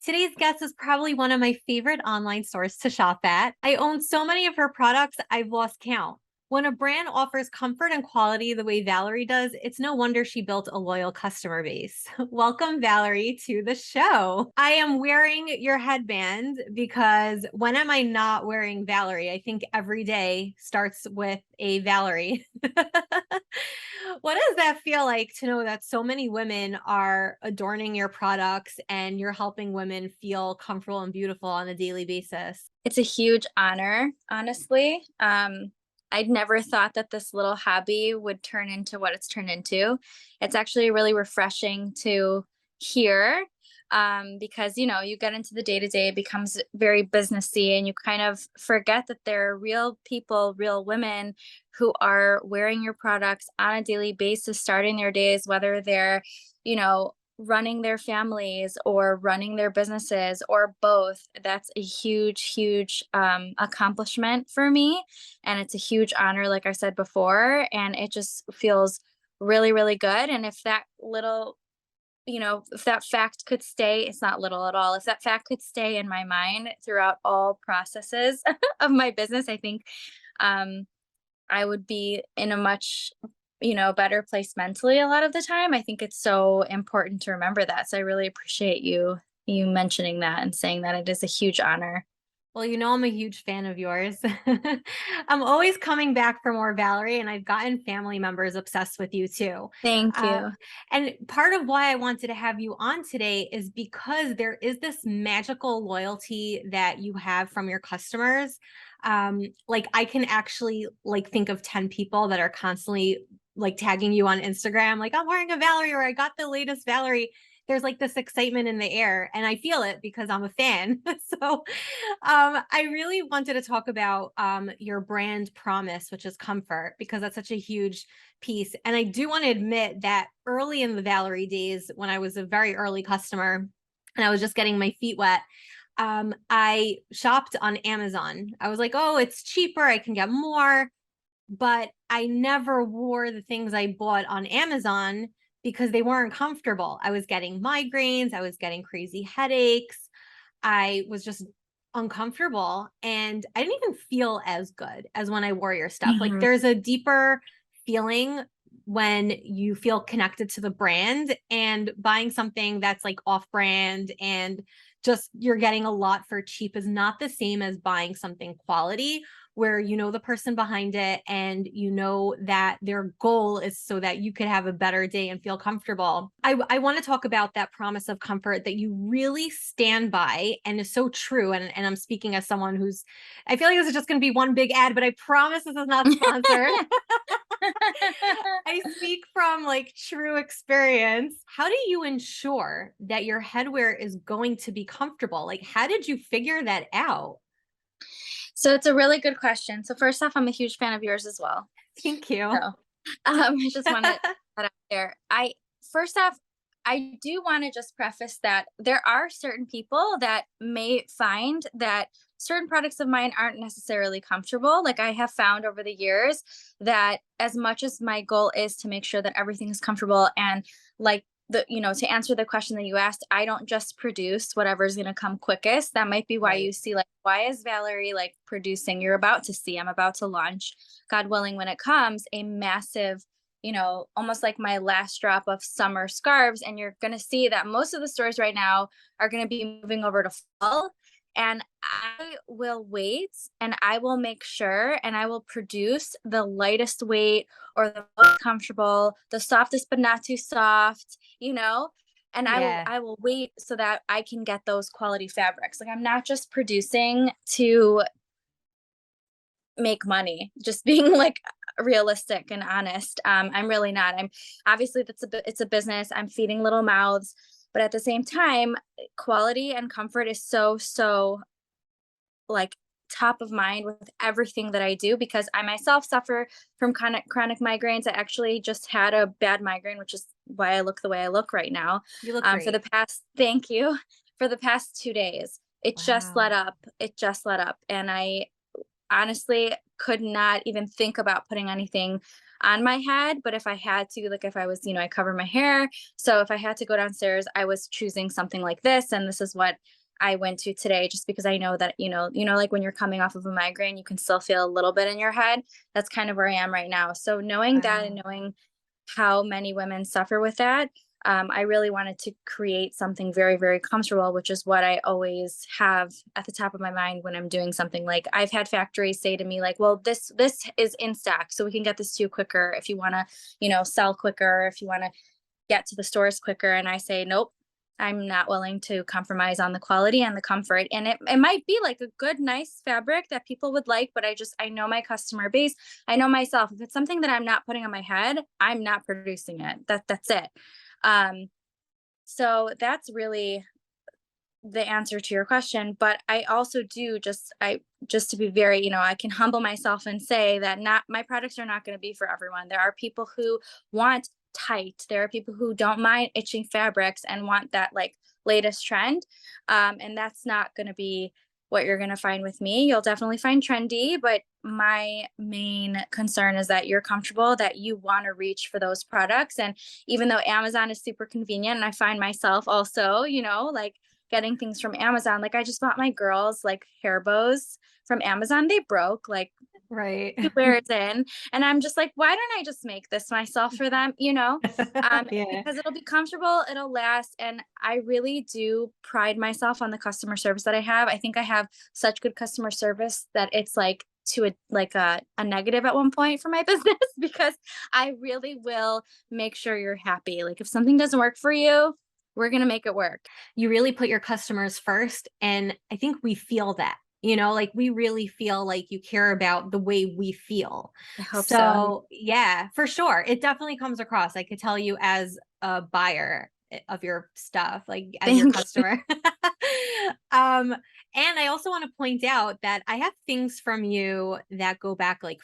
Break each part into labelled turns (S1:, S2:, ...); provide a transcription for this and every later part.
S1: Today's guest is probably one of my favorite online stores to shop at. I own so many of her products, I've lost count. When a brand offers comfort and quality the way Valeri does, it's no wonder she built a loyal customer base. Welcome, Valeri, to the show. I am wearing your headband because when am I not wearing Valeri? I think every day starts with a Valeri. What does that feel like to know that so many women are adorning your products and you're helping women feel comfortable and beautiful on a daily basis?
S2: It's a huge honor, honestly. I'd never thought that this little hobby would turn into what it's turned into. It's actually really refreshing to hear, because you get into the day to day, it becomes very businessy, and you kind of forget that there are real people, real women who are wearing your products on a daily basis, starting their days, whether they're, you know, running their families or running their businesses or both. That's a huge, huge accomplishment for me. And it's a huge honor, like I said before. And it just feels really, really good. And if that little, if that fact could stay, it's not little at all. If that fact could stay in my mind throughout all processes of my business, I think um, I would be in a much, better place mentally a lot of the time. I think it's so important to remember that. So I really appreciate you mentioning that and saying that it is a huge honor.
S1: Well, I'm a huge fan of yours. I'm always coming back for more, Valerie, and I've gotten family members obsessed with you too.
S2: Thank
S1: Uh,
S2: you.
S1: and part of why I wanted to have you on today is because there is this magical loyalty that you have from your customers. Like I can actually like think of 10 people that are constantly like tagging you on Instagram, like I'm wearing a Valerie or I got the latest Valerie. There's like this excitement in the air, and I feel it because I'm a fan. So I really wanted to talk about your brand promise, which is comfort, because that's such a huge piece. And I do want to admit that early in the Valerie days, when I was a very early customer and I was just getting my feet wet, I shopped on Amazon. I was like, oh, it's cheaper. I can get more. But I never wore the things I bought on Amazon because they weren't comfortable. I was getting migraines. I was getting crazy headaches. I was just uncomfortable and I didn't even feel as good as when I wore your stuff. Like
S2: Mhm.
S1: there's a deeper feeling when you feel connected to the brand, and buying something that's like off brand and just you're getting a lot for cheap is not the same as buying something quality where you know the person behind it and you know that their goal is so that you could have a better day and feel comfortable. I want to talk about that promise of comfort that you really stand by and is so true. And I'm speaking as someone who's, I feel like this is just going to be one big ad, but I promise this is not sponsored. I speak from like true experience. How do you ensure that your headwear is going to be comfortable? Like, how did you figure that out?
S2: So it's a really good question. So first off, I'm a huge fan of yours as well.
S1: Thank
S2: So,
S1: you.
S2: I just want to put out there. I first off, I do want to just preface that there are certain people that may find that certain products of mine aren't necessarily comfortable. Like I have found over the years that as much as my goal is to make sure that everything is comfortable and like to answer the question that you asked, I don't just produce whatever's going to come quickest. That might be why
S1: Right.
S2: you see like, why is Valerie like producing? You're about to see, I'm about to launch, God willing, when it comes, a massive, almost like my last drop of summer scarves. And you're going to see that most of the stores right now are going to be moving over to fall. And I will wait and I will make sure and I will produce the lightest weight or the most comfortable, the softest but not too soft, and I will
S1: Yeah.
S2: I will wait so that I can get those quality fabrics. Like I'm not just producing to make money, just being like realistic and honest. I'm really not. I'm obviously it's a business. I'm feeding little mouths, but at the same time, quality and comfort is so like top of mind with everything that I do because I myself suffer from chronic migraines. I actually just had a bad migraine, which is why I look the way I look right now.
S1: You look
S2: For the
S1: great.
S2: past, thank you, for the past 2 days, it just let
S1: Wow.
S2: up. It just let up, and I honestly could not even think about putting anything on my head. But if I had to, like if I was, I cover my hair. So if I had to go downstairs, I was choosing something like this. And this is what I went to today, just because I know that, like when you're coming off of a migraine, you can still feel a little bit in your head. That's kind of where I am right now. So knowing that and
S1: Wow.
S2: knowing how many women suffer with that, I really wanted to create something very, very comfortable, which is what I always have at the top of my mind when I'm doing something. Like I've had factories say to me, like, "Well, this is in stock, so we can get this to you quicker if you want to, sell quicker, if you want to get to the stores quicker." And I say, "Nope." I'm not willing to compromise on the quality and the comfort. And it might be like a good, nice fabric that people would like, but I know my customer base. I know myself. If it's something that I'm not putting on my head, I'm not producing it. That's it. Um, so that's really the answer to your question. But I also do just to be very, I can humble myself and say that not my products are not going to be for everyone. There are people who want tight. There are people who don't mind itching fabrics and want that like latest trend. And that's not going to be what you're going to find with me. You'll definitely find trendy, but my main concern is that you're comfortable, that you want to reach for those products. And even though Amazon is super convenient, and I find myself also, like getting things from Amazon. Like I just bought my girls like hair bows from Amazon. They broke like
S1: Right.
S2: 2 wears in, and I'm just like, why don't I just make this myself for them?
S1: Yeah.
S2: Because it'll be comfortable, it'll last, and I really do pride myself on the customer service that I have. I think I have such good customer service that it's like to a negative at one point for my business because I really will make sure you're happy. Like if something doesn't work for you, we're gonna make it work.
S1: You really put your customers first. And I think we feel that, like we really feel like you care about the way we feel.
S2: I hope so.
S1: So, yeah, for sure. It definitely comes across. I could tell you as a buyer of your stuff, like as your
S2: Thank you.
S1: customer. um, and I also want to point out that I have things from you that go back like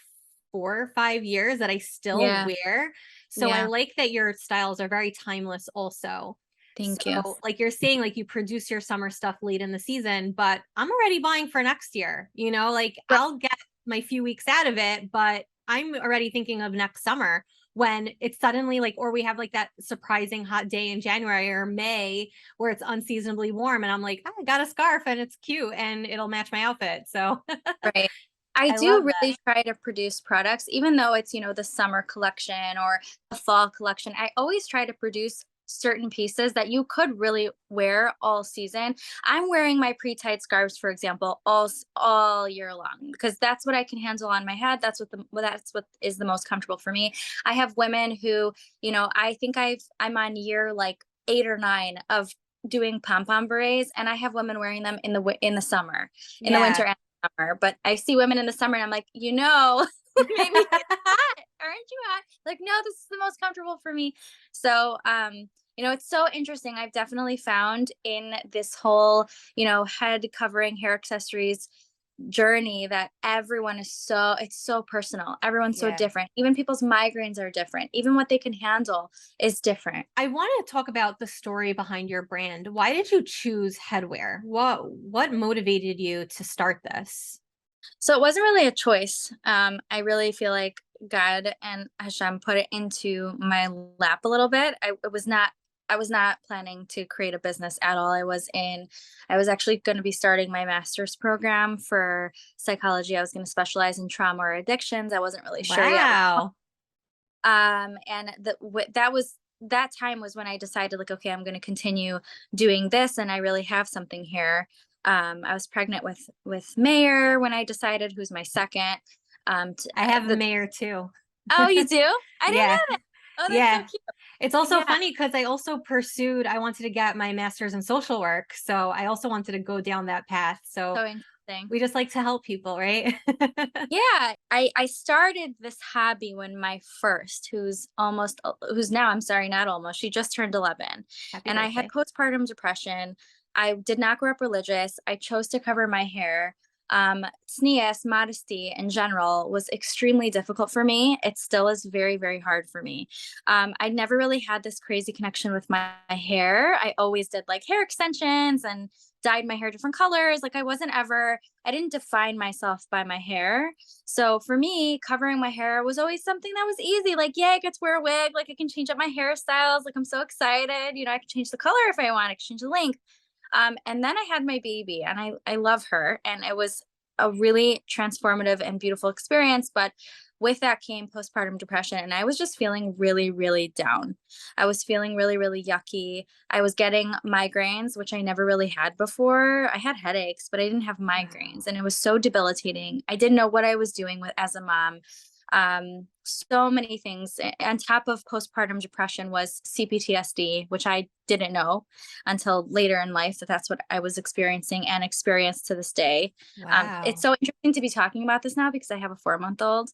S1: 4 or 5 years that I still
S2: Yeah,
S1: wear. So I
S2: yeah.
S1: like that your styles are very timeless also.
S2: Thank you.
S1: So, like you're saying, like you produce your summer stuff late in the season, but I'm already buying for next year. Like
S2: Right.
S1: I'll get my few weeks out of it, but I'm already thinking of next summer when it's suddenly like, or we have like that surprising hot day in January or May where it's unseasonably warm. And I'm like, oh, I got a scarf and it's cute and it'll match my outfit. So
S2: Right. I
S1: I love
S2: do
S1: that.
S2: really try to produce products, even though it's, the summer collection or the fall collection. I always try to produce certain pieces that you could really wear all season. I'm wearing my pre-tied scarves, for example, all year long because that's what I can handle on my head. That's what is the most comfortable for me. I have women who, I think I'm on year like 8 or 9 of doing pom-pom berets, and I have women wearing them in the summer, in the winter
S1: Yeah.
S2: and summer. But I see women in the summer and I'm like, maybe it's hot. Aren't you hot? Like, no, this is the most comfortable for me. So, it's so interesting. I've definitely found in this whole, head covering hair accessories journey that it's so personal. Everyone's so
S1: Yeah.
S2: different. Even people's migraines are different. Even what they can handle is different.
S1: I want to talk about the story behind your brand. Why did you choose headwear? What motivated you to start this?
S2: So it wasn't really a choice. I really feel like God and Hashem put it into my lap a little bit. I was not planning to create a business at all. I was actually going to be starting my master's program for psychology. I was going to specialize in trauma or addictions. I wasn't really sure yet.
S1: Wow.
S2: And that time was when I decided like, okay, I'm going to continue doing this. And I really have something here. I was pregnant with Mayor when I decided, who's my second.
S1: I have a mayor too.
S2: Oh, you do? I didn't
S1: Yeah.
S2: know that. Oh, that's so
S1: Yeah.
S2: cute.
S1: It's also
S2: Yeah,
S1: funny because I wanted to get my master's in social work. So I also wanted to go down that path. So
S2: so interesting.
S1: we just like to help people, right?
S2: Yeah, I started this hobby when my first, who's now, I'm sorry, not almost, she just turned 11,
S1: Happy
S2: and I had
S1: birthday.
S2: postpartum depression. I did not grow up religious. I chose to cover my hair. Tznius, modesty in general was extremely difficult for me. It still is very, very hard for me. I never really had this crazy connection with my hair. I always did like hair extensions and dyed my hair different colors. Like I didn't define myself by my hair. So for me, covering my hair was always something that was easy. Like, yeah, I get to wear a wig. Like I can change up my hairstyles. Like I'm so excited. I can change the color if I want. I can change the length. And then I had my baby, and I love her, and it was a really transformative and beautiful experience. But with that came postpartum depression, and I was just feeling really, really down. I was feeling really, really yucky. I was getting migraines, which I never really had before. I had headaches, but I didn't have
S1: Wow.
S2: migraines, and it was so debilitating. I didn't know what I was doing with as a mom. So many things on top of postpartum depression was CPTSD, which I didn't know until later in life that that's what I was experiencing and experience to this day. It's
S1: Wow.
S2: so interesting to be talking about this now because I have a 4-month-old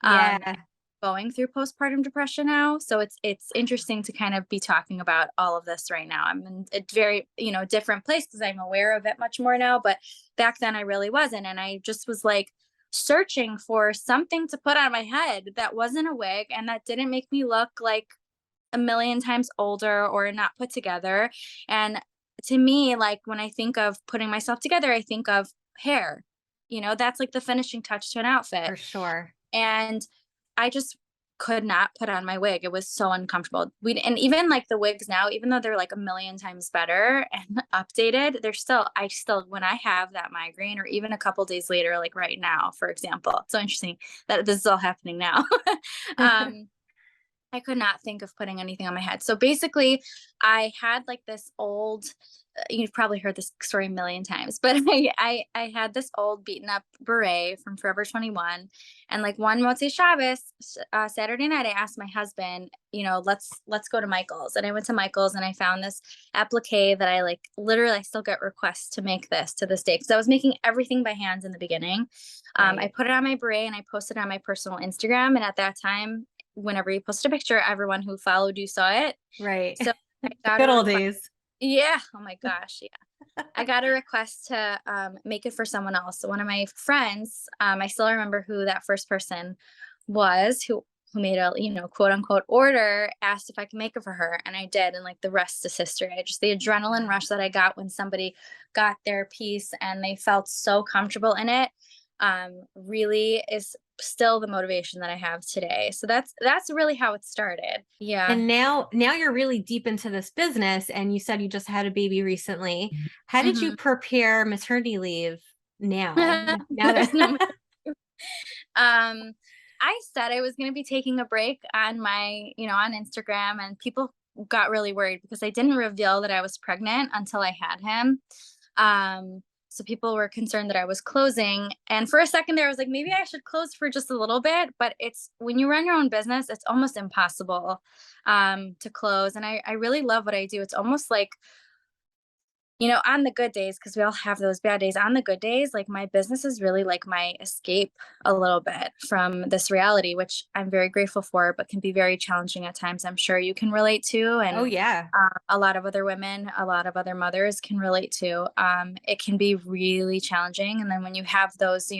S1: Yeah.
S2: going through postpartum depression now. So it's interesting to kind of be talking about all of this right now. I'm in a very, different place because I'm aware of it much more now. But back then I really wasn't. And I just was like searching for something to put on my head that wasn't a wig and that didn't make me look like a million times older or not put together. And to me, like when I think of putting myself together, I think of hair. That's like the finishing touch to an outfit.
S1: For sure.
S2: And I just could not put on my wig. It was so uncomfortable. And even like the wigs now, even though they're like a million times better and updated, I still, when I have that migraine or even a couple days later, like right now, for example, it's so interesting that this is all happening now. um, I could not think of putting anything on my head. So basically, I had like this old, you've probably heard this story a million times, but I had this old beaten up beret from Forever 21. And like one Motzei Shabbos, Saturday night, I asked my husband, let's go to Michael's. And I went to Michael's and I found this applique that I like literally, I still get requests to make this to this day. Cause I was making everything by hand in the beginning. I
S1: Right.
S2: put it on my beret and I posted it on my personal Instagram. And at that time, whenever you posted a picture, everyone who followed you saw it.
S1: Right.
S2: So I
S1: The
S2: got a
S1: good old
S2: request.
S1: days.
S2: Yeah. Oh my gosh. Yeah. I got a request to make it for someone else. So one of my friends, I still remember who that first person was who made a quote unquote order, asked if I could make it for her, and I did. And like the rest is history. I just the adrenaline rush that I got when somebody got their piece and they felt so comfortable in it really is still the motivation that I have today. So that's really how it started. Yeah.
S1: And now you're really deep into this business, and you said you just had a baby recently. How did you
S2: Hmm.
S1: prepare maternity leave now? Now
S2: There's no.
S1: that
S2: um I said I was going to be taking a break on my, on Instagram, and people got really worried because I didn't reveal that I was pregnant until I had him. So people were concerned that I was closing. And for a second there, I was like, maybe I should close for just a little bit. But it's when you run your own business, it's almost impossible to close. And I really love what I do. It's almost like, on the good days, because we all have those bad days, on the good days, like my business is really like my escape a little bit from this reality, which I'm very grateful for, but can be very challenging at times. I'm sure you can relate to.
S1: oh
S2: And
S1: yeah.
S2: a lot of other women, a lot of other mothers can relate to. It can be really challenging. And then when you have those,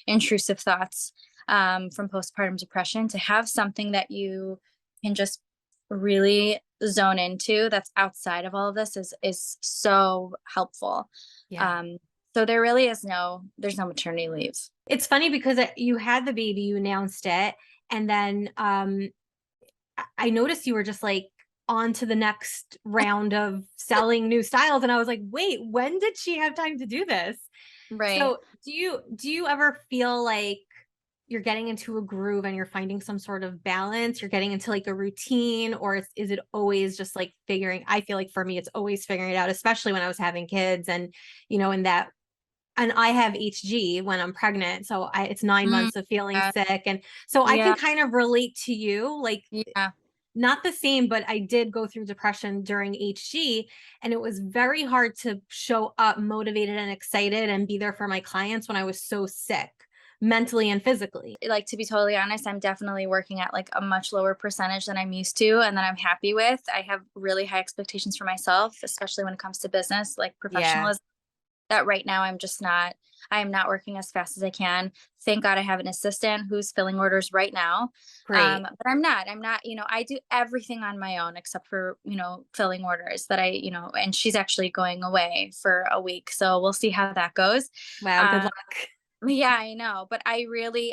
S2: intrusive thoughts from postpartum depression, to have something that you can just really zone into that's outside of all of this is so helpful.
S1: Yeah.
S2: Um, so there really is there's no maternity leave.
S1: It's funny because you had the baby, you announced it, and then I noticed you were just like on to the next round of selling new styles, and I was like, wait, when did she have time to do this?
S2: Right.
S1: So do you ever feel like you're getting into a groove and you're finding some sort of balance? You're getting into like a routine, or is it always just like figuring? I feel like for me, it's always figuring it out, especially when I was having kids and, in that, and I have HG when I'm pregnant. So it's 9 months of feeling
S2: Yeah.
S1: sick. And so I can
S2: Yeah.
S1: kind of relate to you, like
S2: Yeah.
S1: not the same, but I did go through depression during HG, and it was very hard to show up motivated and excited and be there for my clients when I was so sick, mentally and physically.
S2: Like, to be totally honest, I'm definitely working at like a much lower percentage than I'm used to and that I'm happy with. I have really high expectations for myself, especially when it comes to business, like
S1: Yeah.
S2: professionalism. that right now I am not working as fast as I can. Thank God I have an assistant who's filling orders right now.
S1: Great.
S2: But I'm not, I do everything on my own except for, filling orders that and she's actually going away for a week. So we'll see how that goes.
S1: Wow, good
S2: Um,
S1: luck.
S2: yeah, I know, but I really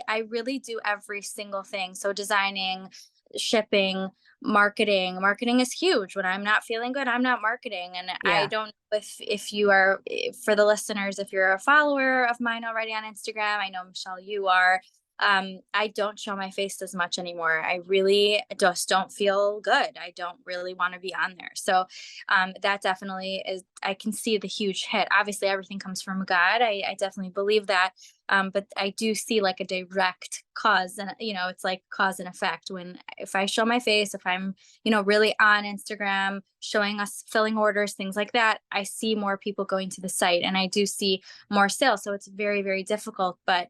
S2: do every single thing. So designing, shipping, marketing. Marketing is huge. When I'm not feeling good, I'm not marketing. And I
S1: Yeah.
S2: don't know if you are, for the listeners, if you're a follower of mine already on Instagram, I know Michelle, you are. I don't show my face as much anymore. I really just don't feel good. I don't really want to be on there. So that definitely is, I can see the huge hit. Obviously, everything comes from God. I definitely believe that. But I do see like a direct cause, and it's like cause and effect. When if I show my face, if I'm really on Instagram showing us filling orders, things like that, I see more people going to the site, and I do see more sales. So it's very, very difficult, but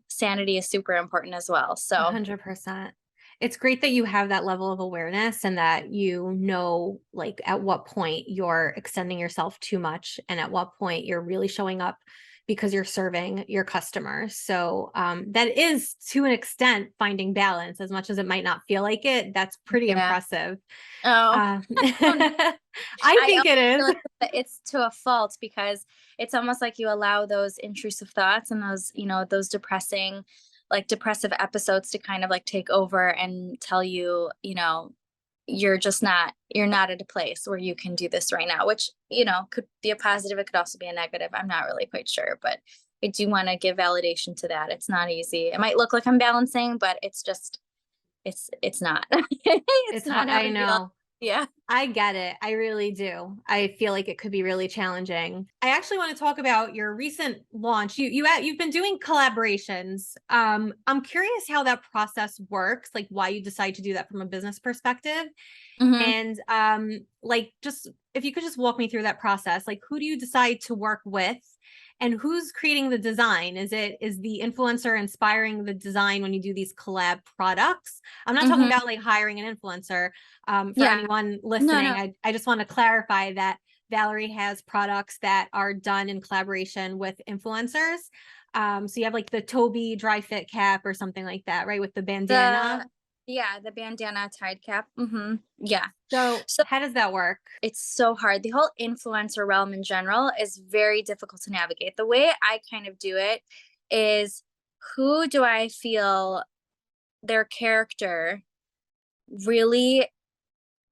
S2: sanity is super important as well. So
S1: 100%. It's great that you have that level of awareness and that you know, like, at what point you're extending yourself too much and at what point you're really showing up because you're serving your customers. So that is, to an extent, finding balance. As much as it might not feel like it, that's pretty
S2: yeah.
S1: impressive.
S2: Oh, oh no.
S1: I
S2: I
S1: think
S2: almost
S1: it
S2: feel
S1: is.
S2: like it's to a fault, because it's almost like you allow those intrusive thoughts and those depressive episodes to kind of like take over and tell you, you're not at a place where you can do this right now, which, could be a positive. It could also be a negative. I'm not really quite sure, but I do want to give validation to that. It's not easy. It might look like I'm balancing, but it's not. It's
S1: It's hard.
S2: not how
S1: I
S2: I feel.
S1: know.
S2: Yeah.
S1: I get it. I really do. I feel like it could be really challenging. I actually want to talk about your recent launch. You've been doing collaborations. I'm curious how that process works, like why you decide to do that from a business perspective.
S2: Hmm.
S1: And like, just if you could just walk me through that process, like who do you decide to work with and who's creating the design? Is the influencer inspiring the design when you do these collab products? I'm not talking
S2: Hmm.
S1: about like hiring an influencer. For
S2: Yeah.
S1: anyone
S2: No,
S1: listening,
S2: no.
S1: I just want to clarify that Valeri has products that are done in collaboration with influencers. So you have like the Toby dry fit cap or something like that, right? With the bandana.
S2: The Yeah, the bandana tied cap. Yeah.
S1: So
S2: So
S1: how does that work?
S2: it's so hard. The whole influencer realm in general is very difficult to navigate. The way I kind of do it is, who do I feel their character really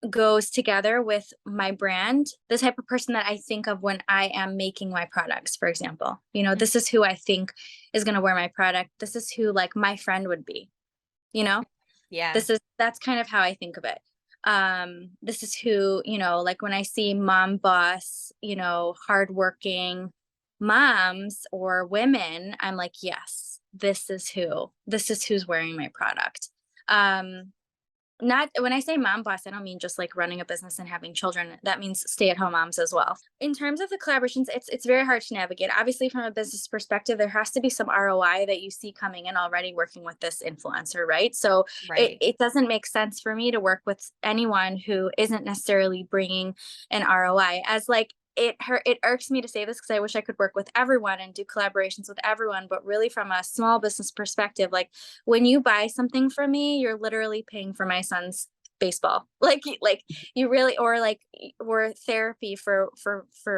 S2: goes together with my brand, the type of person that I think of when I am making my products, for example. This is who I think is going to wear my product. This is who like my friend would be, you know?
S1: Yeah.
S2: That's kind of how I think of it. This is who, like when I see mom boss, hardworking moms or women, I'm like, yes, this is who's wearing my product. Um, Not when I say mom boss, I don't mean just like running a business and having children. That means stay-at-home moms as well. In terms of the collaborations, it's very hard to navigate. Obviously, from a business perspective, there has to be some ROI that you see coming in already working with this influencer, right? So
S1: Right.
S2: it doesn't make sense for me to work with anyone who isn't necessarily bringing an ROI. As like it irks me to say this because I wish I could work with everyone and do collaborations with everyone, but really from a small business perspective, like when you buy something from me, you're literally paying for my son's baseball. Like you really, or therapy for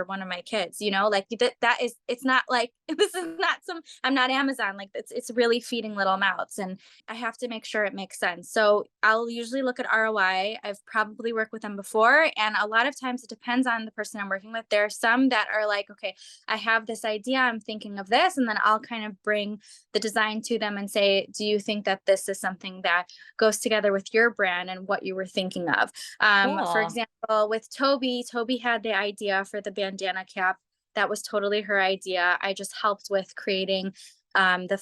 S2: one of my kids, like that is, it's not like this is not some, I'm not Amazon. Like it's really feeding little mouths, and I have to make sure it makes sense. So I'll usually look at ROI. I've probably worked with them before, and a lot of times it depends on the person I'm working with. There are some that are like, okay, I have this idea, I'm thinking of this, and then I'll kind of bring the design to them and say, do you think that this is something that goes together with your brand and what you were thinking of? For
S1: Cool.
S2: example, with Toby had the idea for the bandana cap. That was totally her idea. I just helped with creating the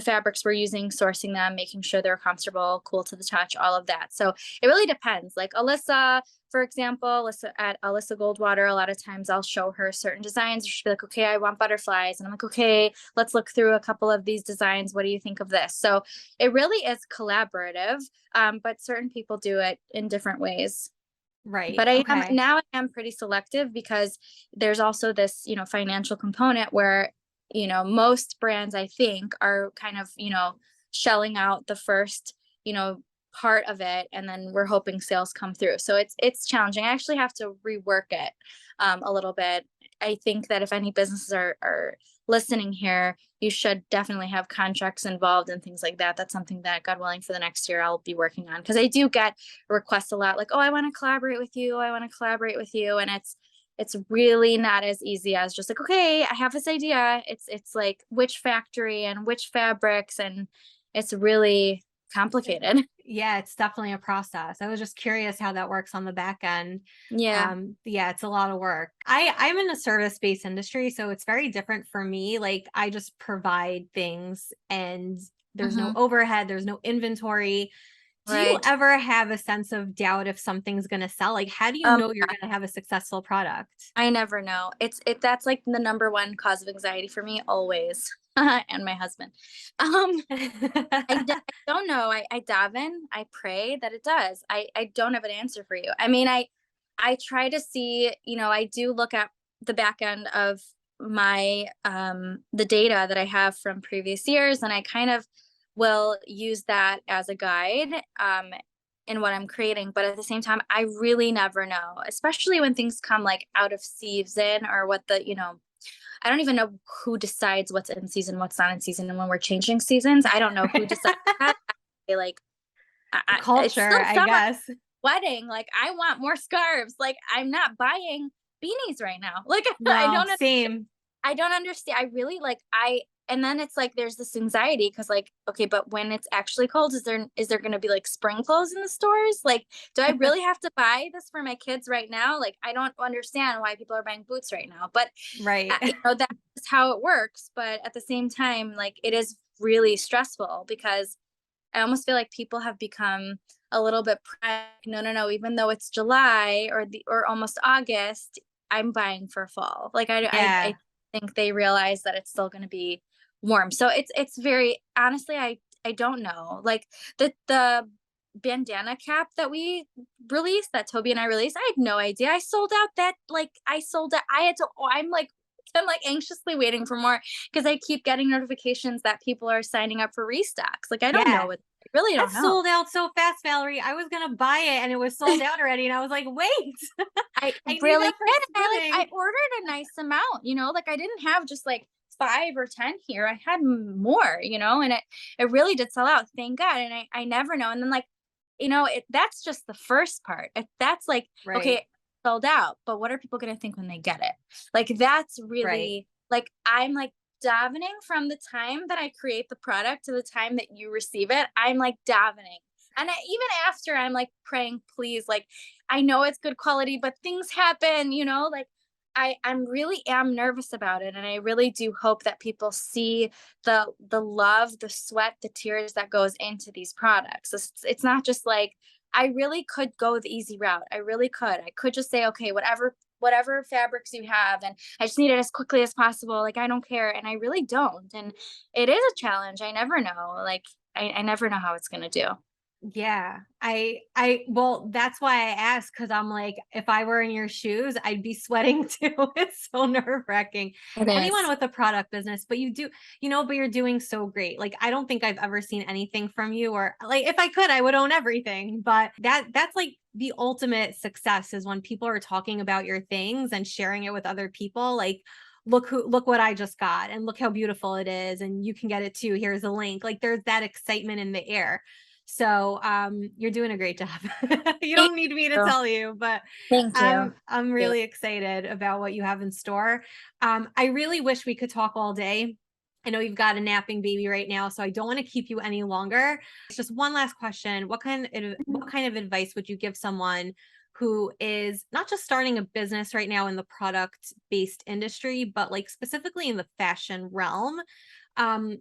S2: fabrics we're using, sourcing them, making sure they're comfortable, cool to the touch, all of that. So it really depends. Like Alyssa, for example, Alyssa Goldwater, a lot of times I'll show her certain designs. She'll be like, okay, I want butterflies. And I'm like, okay, let's look through a couple of these designs. What do you think of this? So it really is collaborative, but certain people do it in different ways.
S1: Right.
S2: But I am
S1: Okay.
S2: now, I am pretty selective because there's also this, financial component where, most brands I think are kind of, shelling out the first, you know, part of it, and then we're hoping sales come through. So it's challenging. I actually have to rework it a little bit. I think that if any businesses are listening here, you should definitely have contracts involved and things like that. That's something that, God willing, for the next year I'll be working on, because I do get requests a lot, like, oh, I want to collaborate with you, I want to collaborate with you. And it's really not as easy as just like, okay, I have this idea. It's like which factory and which fabrics, and it's really complicated.
S1: Yeah, it's definitely a process. I was just curious how that works on the back end.
S2: Yeah.
S1: Yeah, it's a lot of work. I'm in a service-based industry, so it's very different for me. Like I just provide things and there's no
S2: Hmm.
S1: overhead, there's no inventory. Do you
S2: Right.
S1: ever have a sense of doubt if something's going to sell? Like how do you
S2: Um,
S1: know you're going to have a successful product?
S2: I never know. That's like the number one cause of anxiety for me always. And my husband. Um, I don't know. I daven, I pray that it does. I don't have an answer for you. I mean, I try to see, I do look at the back end of my the data that I have from previous years, and I kind of will use that as a guide in what I'm creating. But at the same time, I really never know, especially when things come like out of season, or what I don't even know who decides what's in season, what's not in season, and when we're changing seasons. I don't know who decides that. Like,
S1: The
S2: it's
S1: culture,
S2: still
S1: I
S2: summer,
S1: guess.
S2: wedding. Like, I want more scarves. Like, I'm not buying beanies right now. Like,
S1: No, same.
S2: I don't understand. I really like and then it's like there's this anxiety because, like, okay, but when it's actually cold, is there going to be like spring clothes in the stores? Like, do I really have to buy this for my kids right now? Like, I don't understand why people are buying boots right now. But
S1: Right.
S2: that's how it works. But at the same time, like, it is really stressful because I almost feel like people have become a little bit no, no, no. Even though it's July or almost August, I'm buying for fall. Like,
S1: Yeah.
S2: I think they realize that it's still going to be warm. So it's very honestly, I don't know. Like the bandana cap that we released, that Toby and I released, I had no idea. I sold out that, like, I sold out. I had to. Oh, I'm like anxiously waiting for more because I keep getting notifications that people are signing up for restocks. Like, I don't know
S1: Yeah.
S2: what. I really
S1: That
S2: don't know.
S1: sold out so fast, Valerie. I was gonna buy it and it was sold out already. And I was like, wait,
S2: I
S1: I need
S2: really
S1: that for
S2: did. I
S1: swimming.
S2: ordered a nice amount, like, I didn't have just like 5 or 10 here. I had more, and it really did sell out. Thank God. And I never know. And then, like, that's just the first part. That's like,
S1: Right.
S2: okay, sold out, but what are people going to think when they get it? Like, that's
S1: Right.
S2: really like, I'm like davening from the time that I create the product to the time that you receive it. I'm like davening. And even after, I'm like praying, please, like, I know it's good quality, but things happen, like, I'm really am nervous about it. And I really do hope that people see the love, the sweat, the tears that goes into these products. It's not just like, I really could go the easy route. I really could. I could just say, okay, whatever fabrics you have, and I just need it as quickly as possible. Like, I don't care. And I really don't. And it is a challenge. I never know. Like, I never know how it's gonna do.
S1: Yeah. Well, that's why I asked because I'm like, if I were in your shoes, I'd be sweating too. It's so nerve-wracking.
S2: It
S1: Anyone
S2: is.
S1: with a product business, but you do, but you're doing so great. Like, I don't think I've ever seen anything from you, or like, if I could, I would own everything. But that's like the ultimate success is when people are talking about your things and sharing it with other people. Like, look what I just got and look how beautiful it is. And you can get it too. Here's a link. Like, there's that excitement in the air. So you're doing a great job. You
S2: Thank
S1: don't need me to
S2: you.
S1: tell you, but
S2: Thank you.
S1: I'm
S2: Thank you.
S1: really excited about what you have in store. I really wish we could talk all day. I know you've got a napping baby right now, so I don't want to keep you any longer. It's just one last question. What kind of advice would you give someone who is not just starting a business right now in the product-based industry, but like specifically in the fashion realm?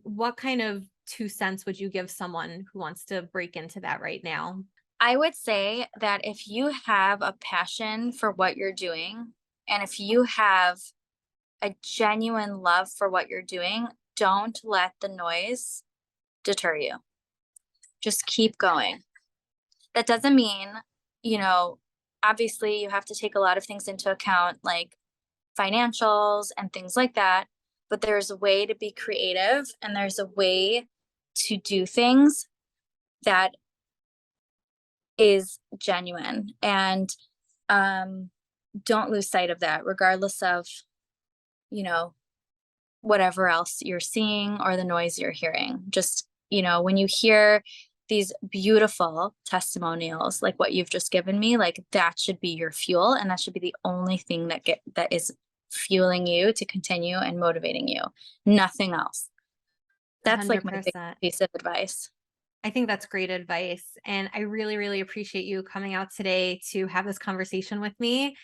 S1: What kind of 2 cents would you give someone who wants to break into that right now?
S2: I would say that if you have a passion for what you're doing, and if you have a genuine love for what you're doing, don't let the noise deter you. Just keep going. That doesn't mean, you know, obviously you have to take a lot of things into account, like financials and things like that. But there's a way to be creative and there's a way to do things that is genuine. And don't lose sight of that, regardless of, you know, whatever else you're seeing or the noise you're hearing. Just, when you hear these beautiful testimonials like what you've just given me, like that should be your fuel, and that should be the only thing that is fueling you to continue and motivating you. Nothing else. That's like my big
S1: 100%.
S2: piece of advice.
S1: I think that's great advice. And I really, really appreciate you coming out today to have this conversation with me,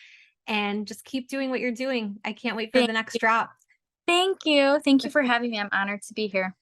S1: and just keep doing what you're doing. I can't wait for
S2: Thank
S1: the next
S2: you.
S1: drop.
S2: Thank you. Thank you for having me. I'm honored to be here.